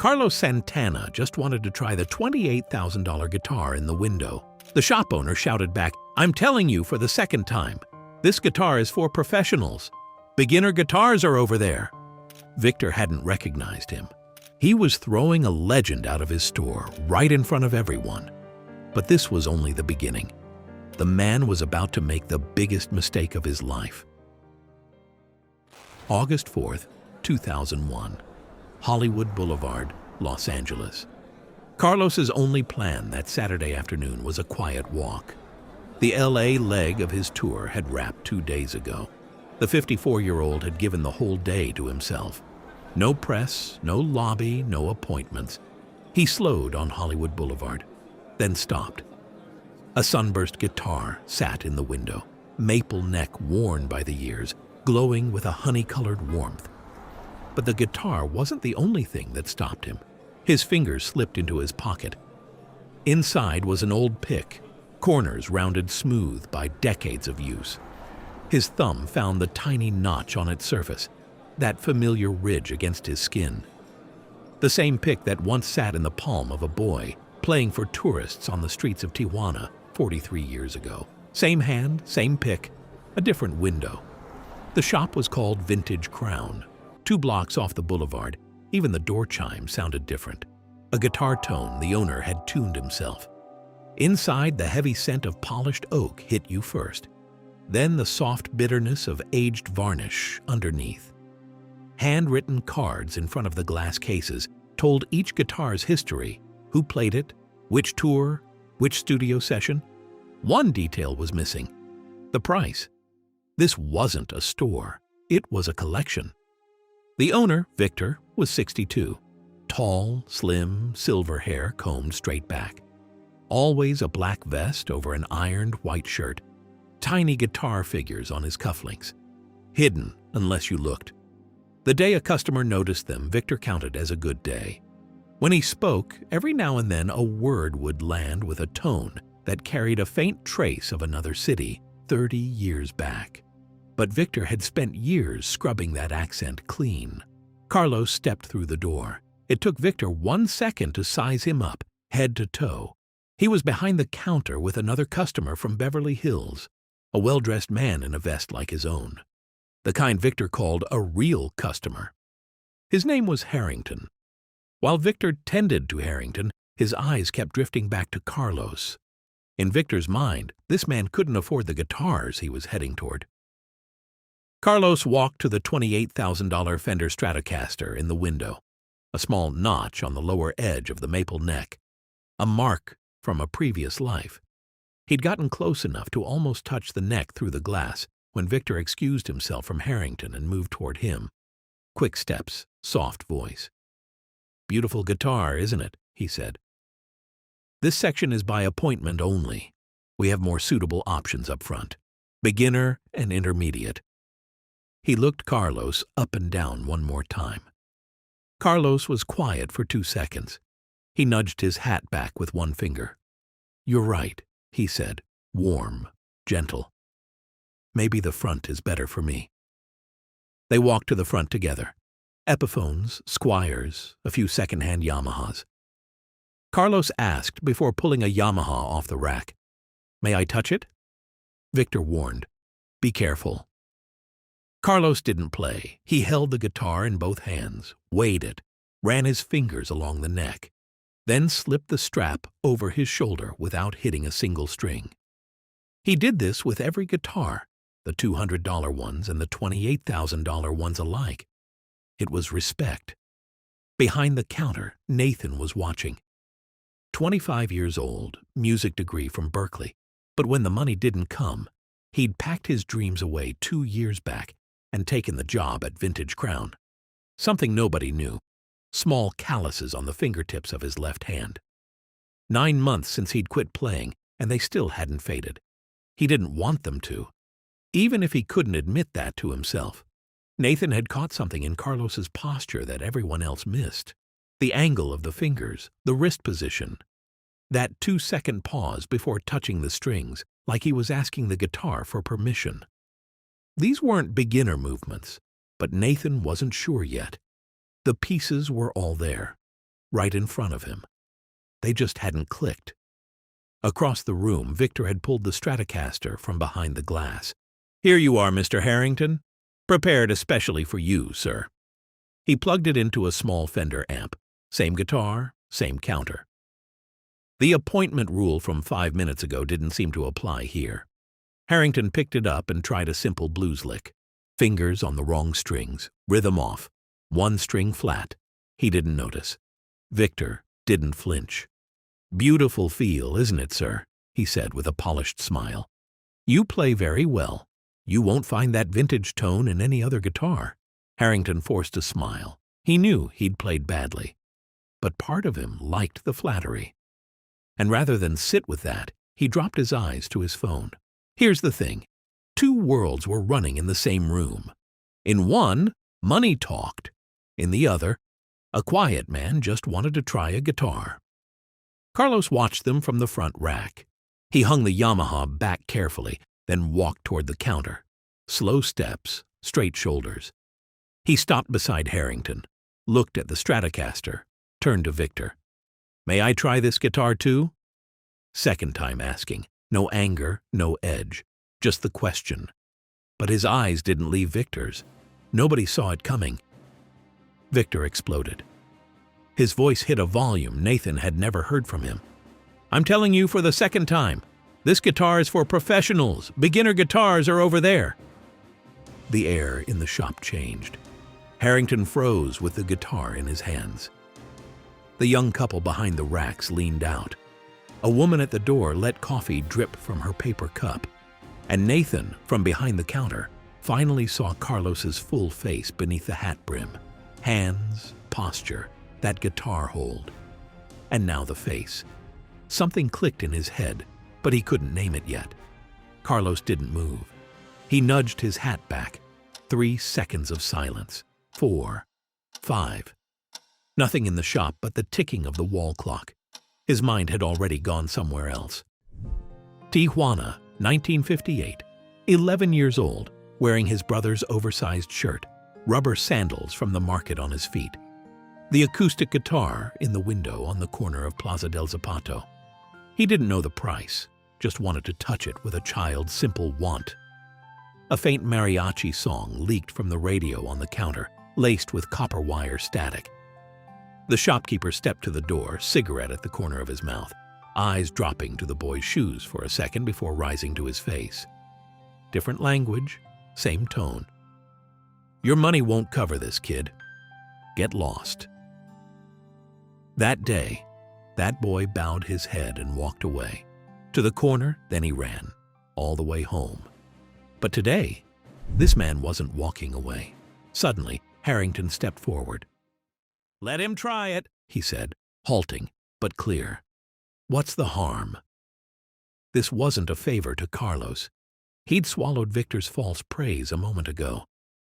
Carlos Santana just wanted to try the $28,000 guitar in the window. The shop owner shouted back, "I'm telling you for the second time, this guitar is for professionals. Beginner guitars are over there." Victor hadn't recognized him. He was throwing a legend out of his store right in front of everyone. But this was only the beginning. The man was about to make the biggest mistake of his life. August 4th, 2001. Hollywood Boulevard, Los Angeles. Carlos's only plan that Saturday afternoon was a quiet walk. The LA leg of his tour had wrapped 2 days ago. The 54-year-old had given the whole day to himself. No press, no lobby, no appointments. He slowed on Hollywood Boulevard, then stopped. A sunburst guitar sat in the window, maple neck worn by the years, glowing with a honey-colored warmth. But the guitar wasn't the only thing that stopped him. His fingers slipped into his pocket. Inside was an old pick, corners rounded smooth by decades of use. His thumb found the tiny notch on its surface, that familiar ridge against his skin. The same pick that once sat in the palm of a boy playing for tourists on the streets of Tijuana 43 years ago. Same hand, same pick, a different window. The shop was called Vintage Crown. 2 blocks off the boulevard, even the door chime sounded different. A guitar tone the owner had tuned himself. Inside, the heavy scent of polished oak hit you first, then the soft bitterness of aged varnish underneath. Handwritten cards in front of the glass cases told each guitar's history, who played it, which tour, which studio session. One detail was missing: the price. This wasn't a store, it was a collection. The owner, Victor, was 62. Tall, slim, silver hair combed straight back. Always a black vest over an ironed white shirt. Tiny guitar figures on his cufflinks. Hidden unless you looked. The day a customer noticed them, Victor counted as a good day. When he spoke, every now and then a word would land with a tone that carried a faint trace of another city 30 years back. But Victor had spent years scrubbing that accent clean. Carlos stepped through the door. It took Victor 1 second to size him up, head to toe. He was behind the counter with another customer from Beverly Hills, a well-dressed man in a vest like his own. The kind Victor called a real customer. His name was Harrington. While Victor tended to Harrington, his eyes kept drifting back to Carlos. In Victor's mind, this man couldn't afford the guitars he was heading toward. Carlos walked to the $28,000 Fender Stratocaster in the window, a small notch on the lower edge of the maple neck, a mark from a previous life. He'd gotten close enough to almost touch the neck through the glass when Victor excused himself from Harrington and moved toward him. Quick steps, soft voice. "Beautiful guitar, isn't it?" he said. "This section is by appointment only. We have more suitable options up front. Beginner and intermediate." He looked Carlos up and down one more time. Carlos was quiet for 2 seconds. He nudged his hat back with one finger. "You're right," he said, warm, gentle. "Maybe the front is better for me." They walked to the front together. Epiphones, Squiers, a few second-hand Yamahas. Carlos asked before pulling a Yamaha off the rack, "May I touch it?" Victor warned, "Be careful." Carlos didn't play. He held the guitar in both hands, weighed it, ran his fingers along the neck, then slipped the strap over his shoulder without hitting a single string. He did this with every guitar, the $200 ones and the $28,000 ones alike. It was respect. Behind the counter, Nathan was watching. 25 years old, music degree from Berkeley, but when the money didn't come, he'd packed his dreams away 2 years back and taken the job at Vintage Crown. Something nobody knew: small calluses on the fingertips of his left hand. 9 months since he'd quit playing, and they still hadn't faded. He didn't want them to, even if he couldn't admit that to himself. Nathan had caught something in Carlos's posture that everyone else missed. The angle of the fingers, the wrist position. That 2-second pause before touching the strings, like he was asking the guitar for permission. These weren't beginner movements, but Nathan wasn't sure yet. The pieces were all there. right in front of him. They just hadn't clicked. Across the room, Victor had pulled the Stratocaster from behind the glass. "Here you are, Mr. Harrington. Prepared especially for you, sir." He plugged it into a small Fender amp. Same guitar, same counter. The appointment rule from 5 minutes ago didn't seem to apply here. Harrington picked it up and tried a simple blues lick. Fingers on the wrong strings, rhythm off, one string flat. He didn't notice. Victor didn't flinch. "Beautiful feel, isn't it, sir?" he said with a polished smile. "You play very well. You won't find that vintage tone in any other guitar." Harrington forced a smile. He knew he'd played badly. But part of him liked the flattery. And rather than sit with that, he dropped his eyes to his phone. Here's the thing. 2 worlds were running in the same room. In one, money talked. In the other, a quiet man just wanted to try a guitar. Carlos watched them from the front rack. He hung the Yamaha back carefully, then walked toward the counter. Slow steps, straight shoulders. He stopped beside Harrington, looked at the Stratocaster, turned to Victor. "May I try this guitar too?" Second time asking. No anger, no edge. Just the question. But his eyes didn't leave Victor's. Nobody saw it coming. Victor exploded. His voice hit a volume Nathan had never heard from him. "I'm telling you for the second time, this guitar is for professionals. Beginner guitars are over there." The air in the shop changed. Harrington froze with the guitar in his hands. The young couple behind the racks leaned out. A woman at the door let coffee drip from her paper cup. And Nathan, from behind the counter, finally saw Carlos's full face beneath the hat brim. Hands, posture, that guitar hold. And now the face. Something clicked in his head, but he couldn't name it yet. Carlos didn't move. He nudged his hat back. 3 seconds of silence. 4, 5. Nothing in the shop but the ticking of the wall clock. His mind had already gone somewhere else. Tijuana, 1958. 11 years old, wearing his brother's oversized shirt, rubber sandals from the market on his feet. The acoustic guitar in the window on the corner of Plaza del Zapato. He didn't know the price, just wanted to touch it with a child's simple want. A faint mariachi song leaked from the radio on the counter, laced with copper wire static. The shopkeeper stepped to the door, cigarette at the corner of his mouth, eyes dropping to the boy's shoes for a second before rising to his face. Different language, same tone. "Your money won't cover this, kid. Get lost." That day, that boy bowed his head and walked away. To the corner, then he ran, all the way home. But today, this man wasn't walking away. Suddenly, Harrington stepped forward. "Let him try it," he said, halting, but clear. "What's the harm?" This wasn't a favor to Carlos. He'd swallowed Victor's false praise a moment ago.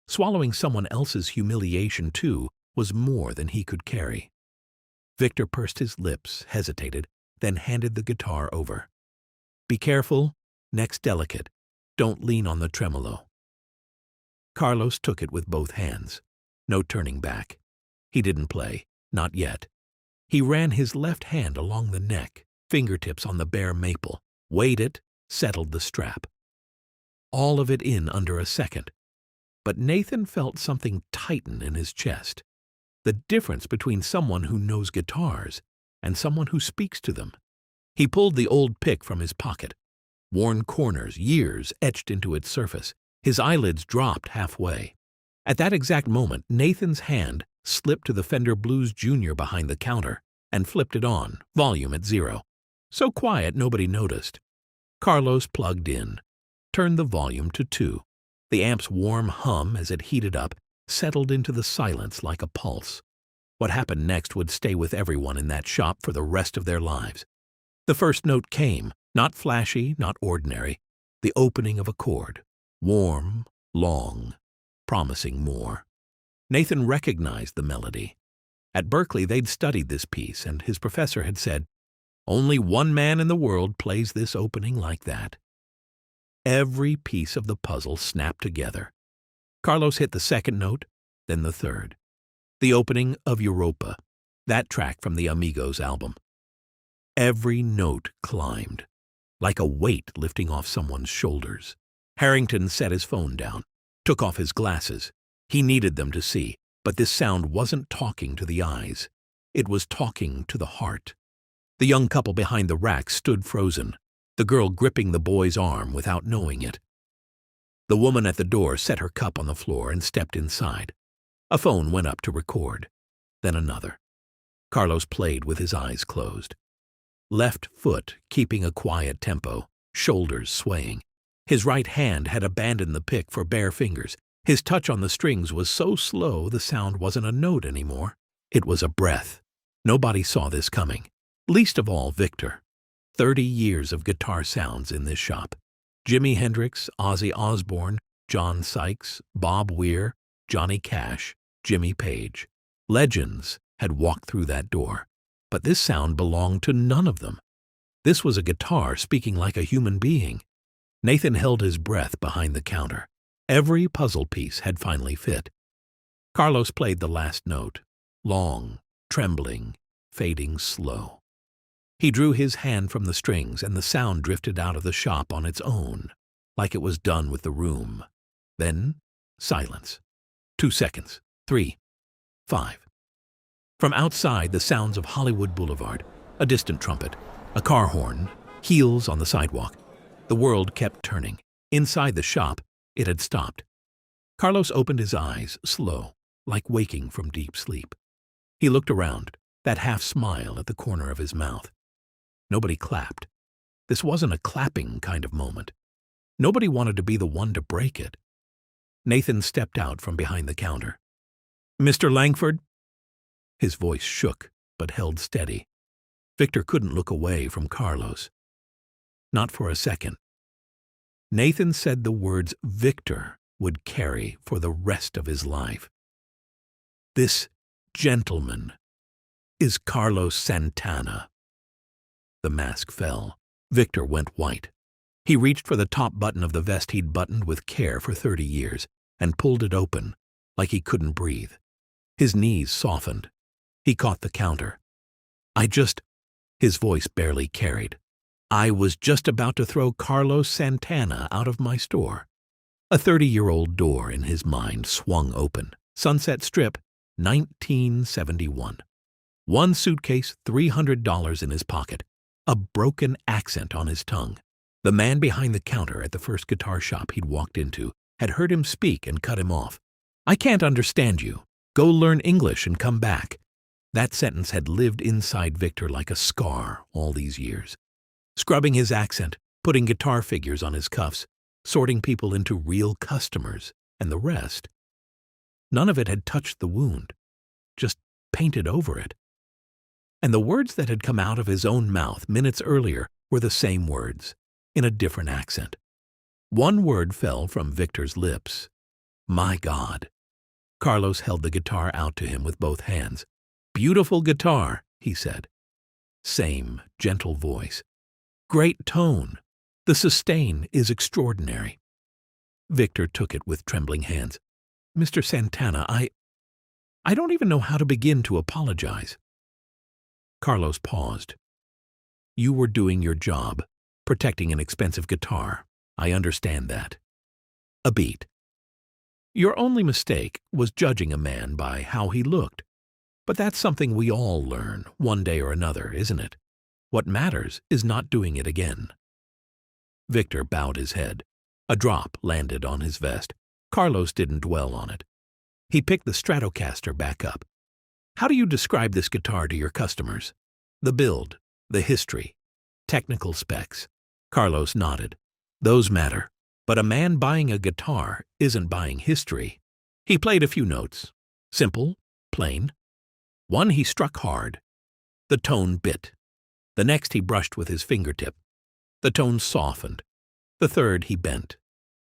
Swallowing someone else's humiliation, too, was more than he could carry. Victor pursed his lips, hesitated, then handed the guitar over. "Be careful, neck's delicate. Don't lean on the tremolo." Carlos took it with both hands. No turning back. He didn't play, not yet. He ran his left hand along the neck, fingertips on the bare maple, weighed it, settled the strap. All of it in under a second. But Nathan felt something tighten in his chest. The difference between someone who knows guitars and someone who speaks to them. He pulled the old pick from his pocket. Worn corners, years etched into its surface. His eyelids dropped halfway. At that exact moment, Nathan's hand slipped to the Fender Blues Jr. behind the counter and flipped it on, volume at 0. So quiet nobody noticed. Carlos plugged in, turned the volume to 2. The amp's warm hum as it heated up settled into the silence like a pulse. What happened next would stay with everyone in that shop for the rest of their lives. The first note came, not flashy, not ordinary, the opening of a chord. Warm, long, promising more. Nathan recognized the melody. At Berkeley, they'd studied this piece, and his professor had said, "Only one man in the world plays this opening like that." Every piece of the puzzle snapped together. Carlos hit the second note, then the third. The opening of Europa. That track from the Amigos album. Every note climbed, like a weight lifting off someone's shoulders. Harrington set his phone down, took off his glasses. He needed them to see, but this sound wasn't talking to the eyes. It was talking to the heart. The young couple behind the rack stood frozen, the girl gripping the boy's arm without knowing it. The woman at the door set her cup on the floor and stepped inside. A phone went up to record, then another. Carlos played with his eyes closed. Left foot keeping a quiet tempo, shoulders swaying. His right hand had abandoned the pick for bare fingers. His touch on the strings was so slow the sound wasn't a note anymore. It was a breath. Nobody saw this coming, least of all Victor. 30 years of guitar sounds in this shop. Jimi Hendrix, Ozzy Osbourne, John Sykes, Bob Weir, Johnny Cash, Jimmy Page. Legends had walked through that door, but this sound belonged to none of them. This was a guitar speaking like a human being. Nathan held his breath behind the counter. Every puzzle piece had finally fit. Carlos played the last note, long, trembling, fading slow. He drew his hand from the strings and the sound drifted out of the shop on its own, like it was done with the room. Then, silence. 2 seconds. 3. 5. From outside, the sounds of Hollywood Boulevard, a distant trumpet, a car horn, heels on the sidewalk. The world kept turning. Inside the shop, it had stopped. Carlos opened his eyes, slow, like waking from deep sleep. He looked around, that half smile at the corner of his mouth. Nobody clapped. This wasn't a clapping kind of moment. Nobody wanted to be the one to break it. Nathan stepped out from behind the counter. "Mr. Langford?" His voice shook, but held steady. Victor couldn't look away from Carlos. Not for a second. Nathan said the words Victor would carry for the rest of his life. "This gentleman is Carlos Santana." The mask fell. Victor went white. He reached for the top button of the vest he'd buttoned with care for 30 years and pulled it open, like he couldn't breathe. His knees softened. He caught the counter. His voice barely carried. "I was just about to throw Carlos Santana out of my store." A 30-year-old door in his mind swung open. Sunset Strip, 1971. One suitcase, $300 in his pocket, a broken accent on his tongue. The man behind the counter at the first guitar shop he'd walked into had heard him speak and cut him off. "I can't understand you. Go learn English and come back." That sentence had lived inside Victor like a scar all these years. Scrubbing his accent, putting guitar figures on his cuffs, sorting people into real customers, and the rest. None of it had touched the wound, just painted over it. And the words that had come out of his own mouth minutes earlier were the same words, in a different accent. One word fell from Victor's lips. "My God." Carlos held the guitar out to him with both hands. "Beautiful guitar," he said. Same gentle voice. "Great tone. The sustain is extraordinary." Victor took it with trembling hands. "Mr. Santana, I don't even know how to begin to apologize." Carlos paused. "You were doing your job, protecting an expensive guitar. I understand that." A beat. "Your only mistake was judging a man by how he looked. But that's something we all learn, one day or another, isn't it? What matters is not doing it again." Victor bowed his head. A drop landed on his vest. Carlos didn't dwell on it. He picked the Stratocaster back up. "How do you describe this guitar to your customers? The build, the history, technical specs." Carlos nodded. "Those matter. But a man buying a guitar isn't buying history." He played a few notes. Simple, plain. One he struck hard. The tone bit. The next he brushed with his fingertip. The tone softened. The third he bent.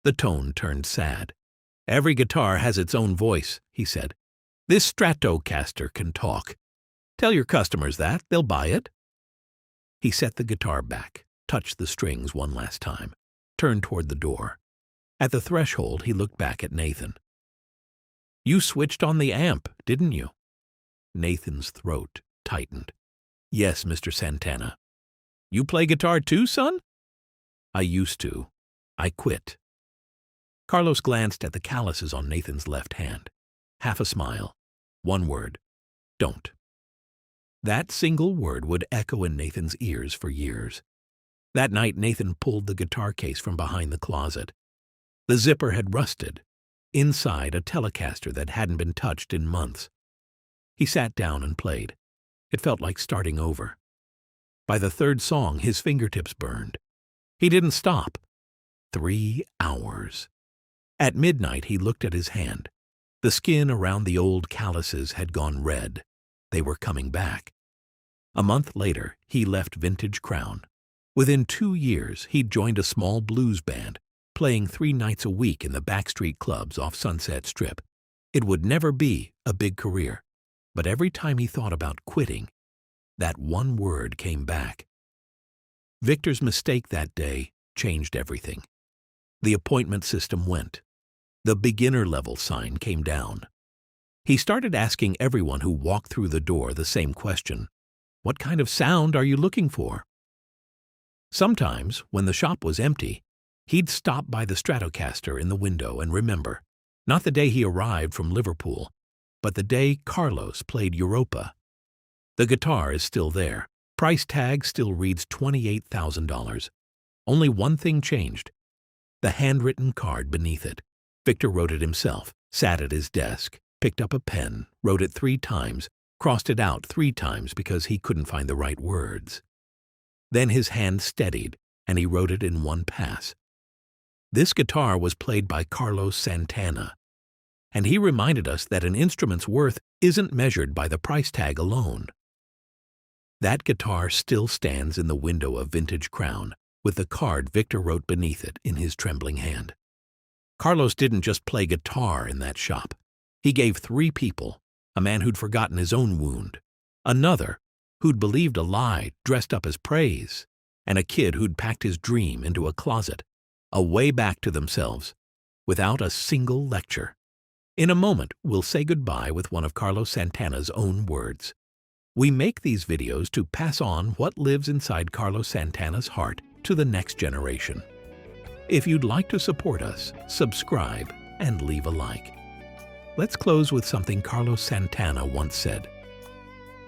The tone turned sad. "Every guitar has its own voice," he said. "This Stratocaster can talk. Tell your customers that, they'll buy it." He set the guitar back, touched the strings one last time, turned toward the door. At the threshold, he looked back at Nathan. "You switched on the amp, didn't you?" Nathan's throat tightened. "Yes, Mr. Santana." "You play guitar too, son?" "I used to. I quit." Carlos glanced at the calluses on Nathan's left hand. Half a smile. One word. "Don't." That single word would echo in Nathan's ears for years. That night, Nathan pulled the guitar case from behind the closet. The zipper had rusted. Inside, a Telecaster that hadn't been touched in months. He sat down and played. It felt like starting over. By the third song, his fingertips burned. He didn't stop. 3 hours. At midnight, he looked at his hand. The skin around the old calluses had gone red. They were coming back. A month later, he left Vintage Crown. Within 2 years, he'd joined a small blues band, playing 3 nights a week in the backstreet clubs off Sunset Strip. It would never be a big career, but every time he thought about quitting, that one word came back. Victor's mistake that day changed everything. The appointment system went. The beginner level sign came down. He started asking everyone who walked through the door the same question: "What kind of sound are you looking for?" Sometimes, when the shop was empty, he'd stop by the Stratocaster in the window and remember, not the day he arrived from Liverpool, but the day Carlos played Europa. The guitar is still there. Price tag still reads $28,000. Only one thing changed: the handwritten card beneath it. Victor wrote it himself, sat at his desk, picked up a pen, wrote it 3 times, crossed it out 3 times because he couldn't find the right words. Then his hand steadied, and he wrote it in one pass. This guitar was played by Carlos Santana, and he reminded us that an instrument's worth isn't measured by the price tag alone. That guitar still stands in the window of Vintage Crown, with the card Victor wrote beneath it in his trembling hand. Carlos didn't just play guitar in that shop. He gave 3 people: a man who'd forgotten his own wound, another who'd believed a lie dressed up as praise, and a kid who'd packed his dream into a closet, a way back to themselves, without a single lecture. In a moment, we'll say goodbye with one of Carlos Santana's own words. We make these videos to pass on what lives inside Carlos Santana's heart to the next generation. If you'd like to support us, subscribe and leave a like. Let's close with something Carlos Santana once said.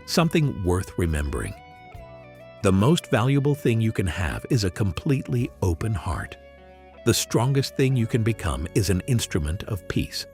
Something worth remembering. The most valuable thing you can have is a completely open heart. The strongest thing you can become is an instrument of peace.